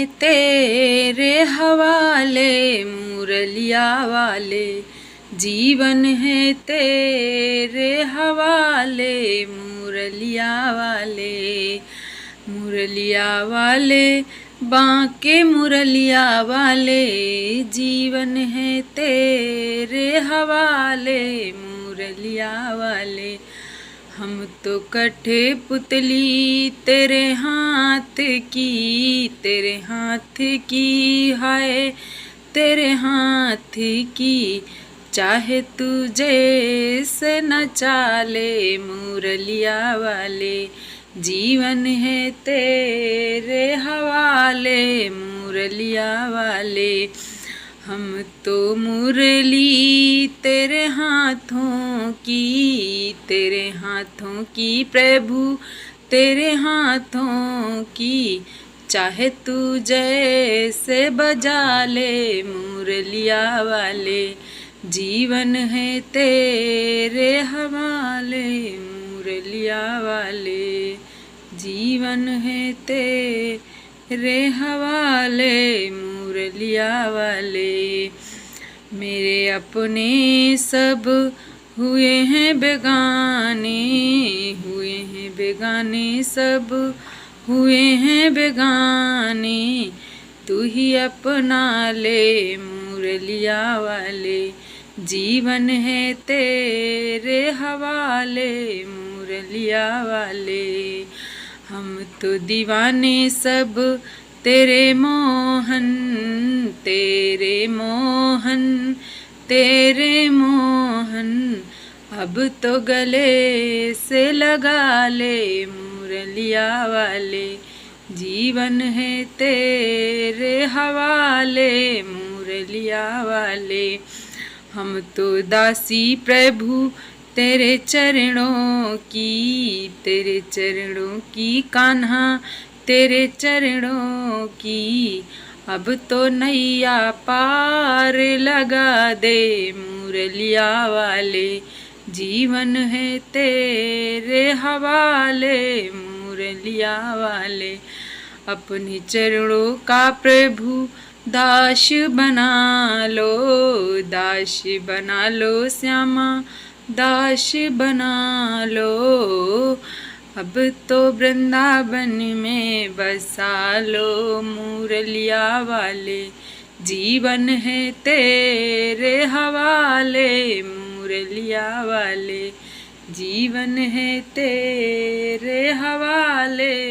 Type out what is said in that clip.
तेरे हवाले मुरलिया वाले, जीवन है तेरे हवाले मुरलिया वाले। मुरलिया वाले बांके मुरलिया वाले, जीवन है तेरे हवाले मुरलिया वाले। हम तो कठे पुतली तेरे हाथ की, तेरे हाथ की हाय तेरे हाथ की, चाहे तुझे से नचा ले मुरलिया वाले, जीवन है तेरे हवाले मुरलिया वाले। हम तो मुरली तेरे हाथों की, तेरे हाथों की प्रभु तेरे हाथों की, चाहे तू जैसे बजा ले मुरलिया वाले, जीवन है तेरे हवाले मुरलिया वाले, जीवन है तेरे हवाले मुरलिया वाले। मेरे अपने सब हुए हैं बेगाने, हुए हैं बेगाने सब हुए हैं बेगाने, तू ही अपना ले मुरलिया वाले, जीवन है तेरे हवाले मुरलिया वाले। हम तो दीवाने सब तेरे मोहन, तेरे मोहन तेरे मोहन, अब तो गले से लगा ले मुरलिया वाले, जीवन है तेरे हवाले मुरलिया वाले। हम तो दासी प्रभु तेरे चरणों की, तेरे चरणों की कान्हा तेरे चरणों की, अब तो नैया पार लगा दे मुरलिया वाले, जीवन है तेरे हवाले मुरलिया वाले। अपने चरणों का प्रभु दास बना लो, दास बना लो श्यामा दास बना लो, अब तो वृंदावन में बसा लो मुरलिया वाले, जीवन है तेरे हवाले मुरलिया वाले, जीवन है तेरे हवाले।